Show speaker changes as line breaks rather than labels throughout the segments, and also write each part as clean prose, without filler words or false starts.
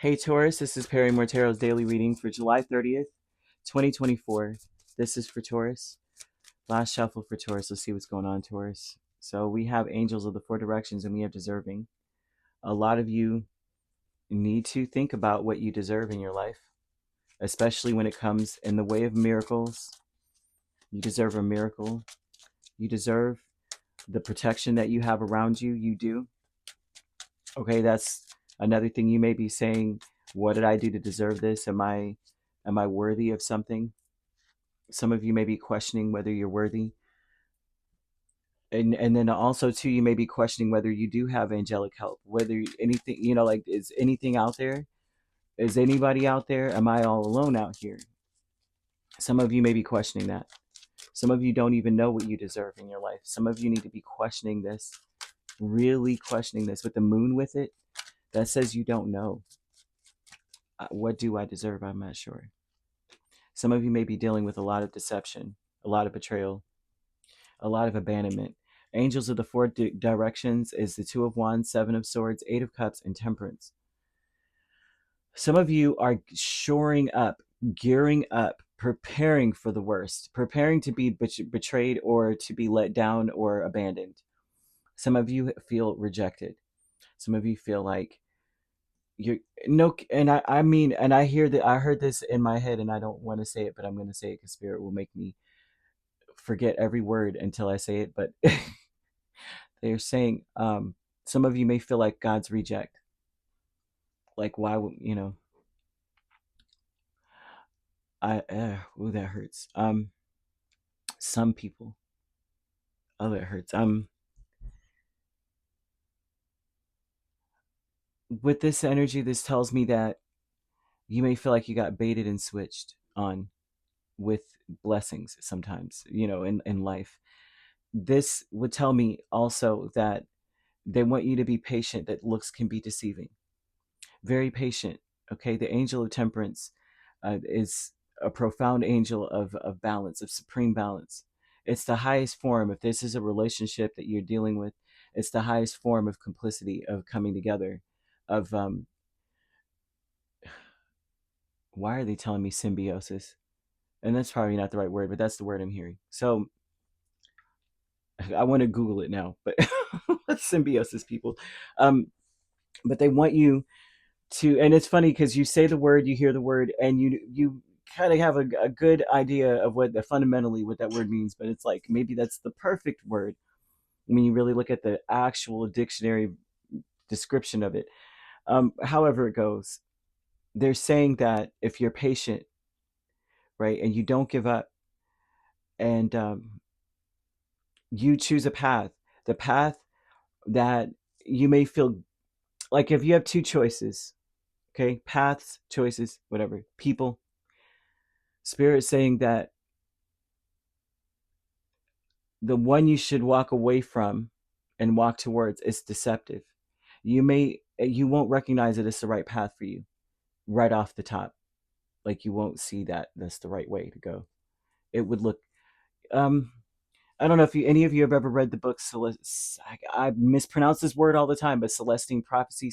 Hey Taurus, this is Perrymore Tarot's daily reading for July 30th, 2024. This is for Taurus. Last shuffle for Taurus. Let's see what's going on, Taurus. So we have angels of the four directions and we have deserving. A lot of you need to think about what you deserve in your life, especially when it comes in the way of miracles. You deserve a miracle. You deserve the protection that you have around you. You do. Okay, that's another thing you may be saying. What did I do to deserve this? Am I worthy of something? Some of you may be questioning whether you're worthy. And then also too, you may be questioning whether you do have angelic help, whether anything, like, is anything out there? Is anybody out there? Am I all alone out here? Some of you may be questioning that. Some of you don't even know what you deserve in your life. Some of you need to be questioning this, really questioning this with the moon with it. That says you don't know. What do I deserve? I'm not sure. Some of you may be dealing with a lot of deception, a lot of betrayal, a lot of abandonment. Angels of the four directions is the Two of Wands, Seven of Swords, Eight of Cups, and Temperance. Some of you are shoring up, gearing up, preparing for the worst, preparing to be betrayed or to be let down or abandoned. Some of you feel rejected. Some of you feel like you're no, and I mean, and I hear that, I heard this in my head, and I don't want to say it, but I'm going to say it because Spirit will make me forget every word until I say it. But they're saying, some of you may feel like God's reject. Like, why would ooh, that hurts. Some people, oh, that hurts. With this energy, this tells me that you may feel like you got baited and switched on with blessings sometimes, in life. This would tell me also that they want you to be patient, that looks can be deceiving. Very patient. Okay, the angel of temperance is a profound angel of balance, of supreme balance. It's the highest form. If this is a relationship that you're dealing with, it's the highest form of complicity, of coming together, of why are they telling me symbiosis? And that's probably not the right word, but that's the word I'm hearing. So I want to Google it now, but symbiosis, people. But they want you to, and it's funny because you say the word, you hear the word, and you kind of have a good idea of what fundamentally what that word means, but it's like maybe that's the perfect word when you really look at the actual dictionary description of it. However it goes, they're saying that if you're patient, right, and you don't give up, and you choose a path, the path that you may feel like, if you have two choices, okay, paths, choices, whatever, people, Spirit is saying that the one you should walk away from and walk towards is deceptive. You won't recognize it as the right path for you right off the top. Like, you won't see that that's the right way to go. It would look, um I don't know if any of you have ever read the book I mispronounce this word all the time, but Celestine Prophecy,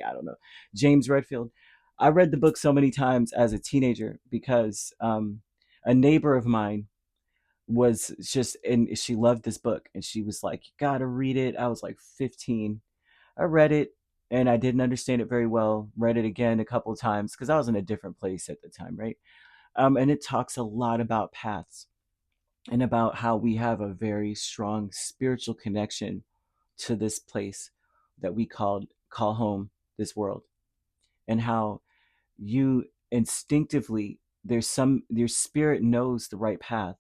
I don't know. James Redfield. I read the book so many times as a teenager because a neighbor of mine was just, and she loved this book, and she was like, you gotta read it. I was like 15. I read it, and I didn't understand it very well. Read it again a couple of times because I was in a different place at the time, right? And it talks a lot about paths and about how we have a very strong spiritual connection to this place that we call home, this world, and how you instinctively, your spirit knows the right path.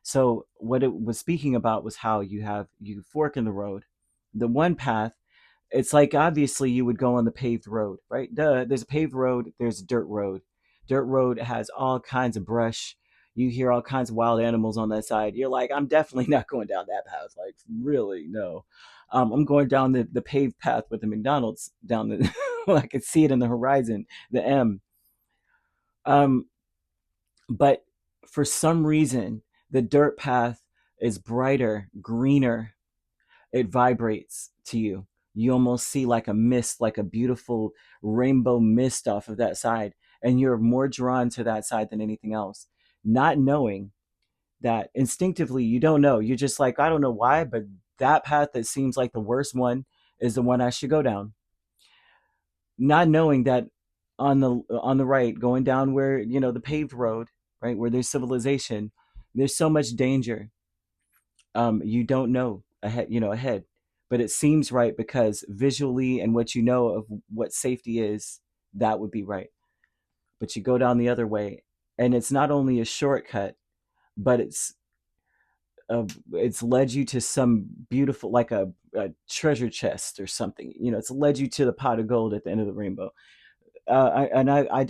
So what it was speaking about was how you fork in the road. The one path, it's like, obviously you would go on the paved road, right? There's a paved road, there's a dirt road. Dirt road has all kinds of brush. You hear all kinds of wild animals on that side. You're like, I'm definitely not going down that path. Like, really, no. I'm going down the paved path with the McDonald's down the I could see it in the horizon, the M. Um, but for some reason, the dirt path is brighter, greener. It vibrates to you. You almost see like a mist, like a beautiful rainbow mist off of that side, and you're more drawn to that side than anything else, not knowing that instinctively you don't know. You're just like, I don't know why, but that path that seems like the worst one is the one I should go down. Not knowing that on the right, going down where, the paved road, right, where there's civilization, there's so much danger. You don't know ahead, but it seems right because visually and what you know of what safety is, that would be right. But you go down the other way, and it's not only a shortcut, but it's led you to some beautiful, like a treasure chest or something. It's led you to the pot of gold at the end of the rainbow. I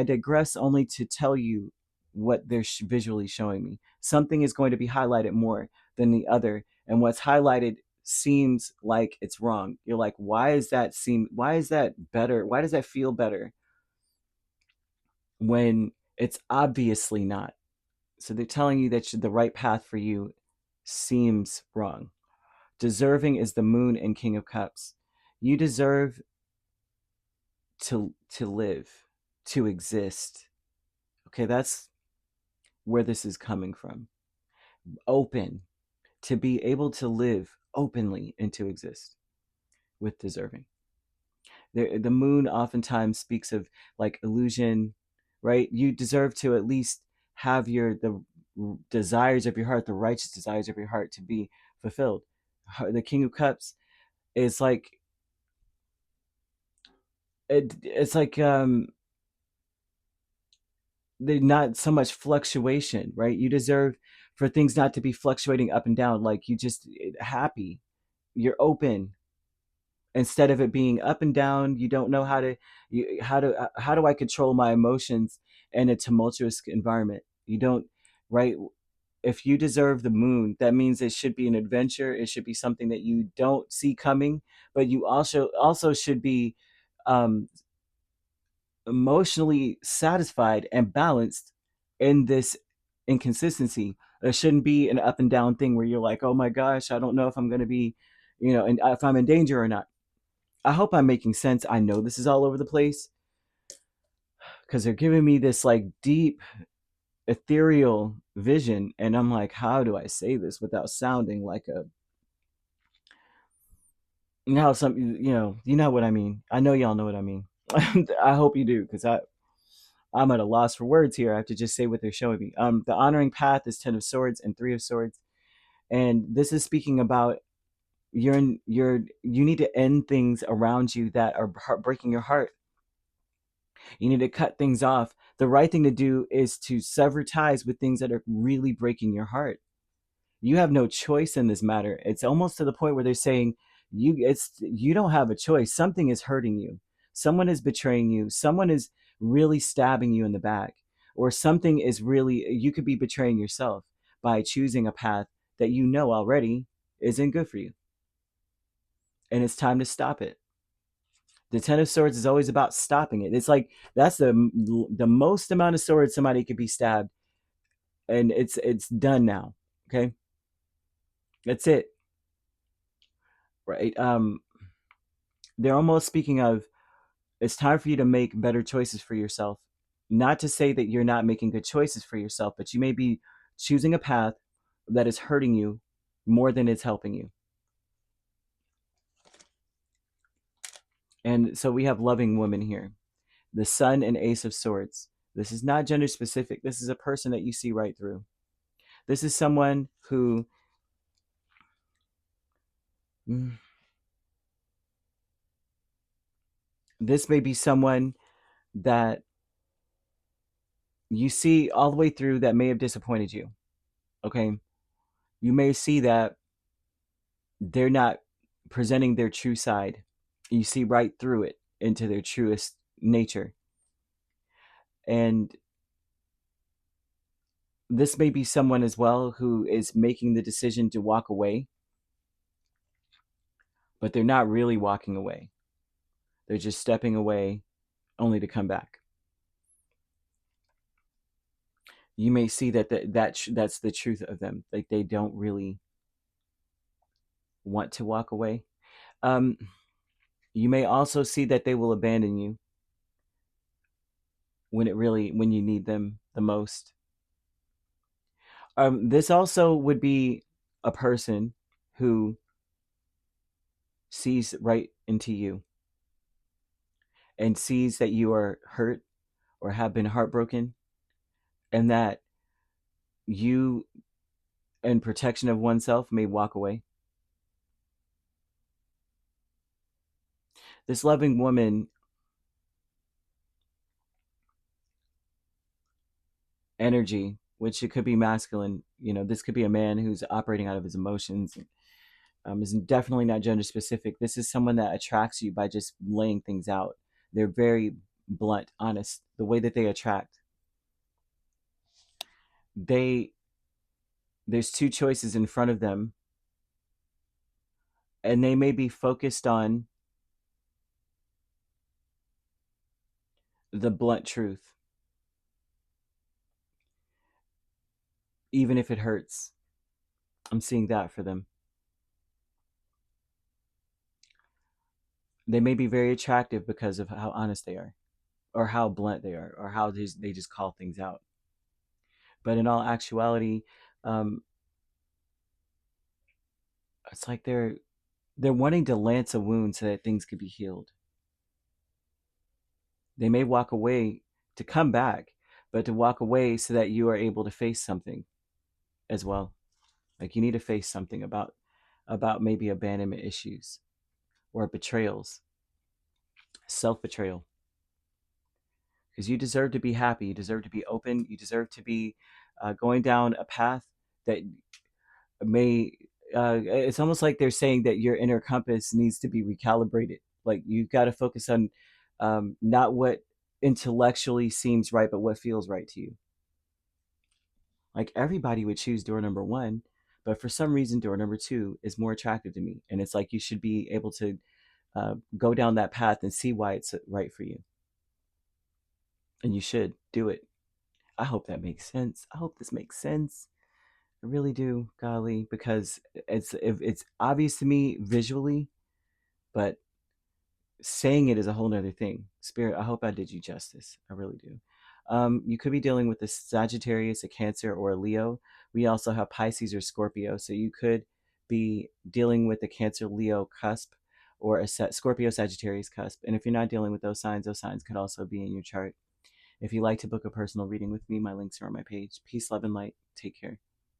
digress only to tell you what they're visually showing me. Something is going to be highlighted more than the other, and what's highlighted seems like it's wrong. You're like, why is that better? Why does that feel better when it's obviously not? So they're telling you that the right path for you seems wrong. Deserving is the moon and King of Cups. You deserve to live, to exist. Okay, that's where this is coming from. Open, to be able to live openly and to exist with deserving. The moon oftentimes speaks of like illusion, right? You deserve to at least have the desires of your heart, the righteous desires of your heart, to be fulfilled. The King of Cups is like it's like there's not so much fluctuation, right? You deserve for things not to be fluctuating up and down. Like you just happy, you're open, instead of it being up and down. You don't know how do I control my emotions in a tumultuous environment. You don't, right? If you deserve the moon, that means it should be an adventure. It should be something that you don't see coming, but you also should be um emotionally satisfied and balanced in this inconsistency. There shouldn't be an up and down thing where you're like, oh my gosh, I don't know if I'm going to be, and if I'm in danger or not. I hope I'm making sense. I know this is all over the place because they're giving me this like deep, ethereal vision. And I'm like, how do I say this without sounding like you know what I mean? I know y'all know what I mean. I hope you do because I'm at a loss for words here. I have to just say what they're showing me. The honoring path is 10 of Swords and 3 of Swords, and this is speaking about you need to end things around you that are breaking your heart. You need to cut things off. The right thing to do is to sever ties with things that are really breaking your heart. You have no choice in this matter. It's almost to the point where they're saying you don't have a choice. Something is hurting you. Someone is betraying you. Someone is really stabbing you in the back. Or something is really, you could be betraying yourself by choosing a path that you know already isn't good for you. And it's time to stop it. The 10 of Swords is always about stopping it. It's like that's the most amount of swords somebody could be stabbed, and it's done now. Okay, that's it. Right. They're almost speaking of, it's time for you to make better choices for yourself. Not to say that you're not making good choices for yourself, but you may be choosing a path that is hurting you more than it's helping you. And so we have loving woman here, the Sun and Ace of Swords. This is not gender specific. This is a person that you see right through. This is someone who this may be someone that you see all the way through that may have disappointed you. Okay. You may see that they're not presenting their true side. You see right through it into their truest nature. And this may be someone as well who is making the decision to walk away, but they're not really walking away. They're just stepping away only to come back. You may see that's the truth of them. Like they don't really want to walk away. Um, You may also see that they will abandon you when you need them the most. This also would be a person who sees right into you and sees that you are hurt or have been heartbroken, and that you, in protection of oneself, may walk away. This loving woman energy, which it could be masculine, this could be a man who's operating out of his emotions, is definitely not gender specific. This is someone that attracts you by just laying things out. They're very blunt, honest. The way that they attract, they there's two choices in front of them, and they may be focused on the blunt truth, even if it hurts. I'm seeing that for them. They may be very attractive because of how honest they are, or how blunt they are, or how they just call things out. But in all actuality, um, it's like they're wanting to lance a wound so that things could be healed. They may walk away to come back, but to walk away so that you are able to face something as well. Like you need to face something about maybe abandonment issues or betrayals, self-betrayal. Because you deserve to be happy, you deserve to be open, you deserve to be going down a path that may it's almost like they're saying that your inner compass needs to be recalibrated. Like you've got to focus on not what intellectually seems right, but what feels right to you. Like everybody would choose door number one, but for some reason door number two is more attractive to me, and it's like you should be able to go down that path and see why it's right for you, and you should do it. I hope that makes sense. I hope this makes sense. I really do, golly, because it's obvious to me visually, but saying it is a whole nother thing. Spirit, I hope I did you justice. I really do. You could be dealing with a Sagittarius, a Cancer, or a Leo. We also have Pisces or Scorpio, so you could be dealing with a Cancer Leo cusp or a Scorpio Sagittarius cusp. And if you're not dealing with those signs could also be in your chart. If you'd like to book a personal reading with me, my links are on my page. Peace, love, and light. Take care.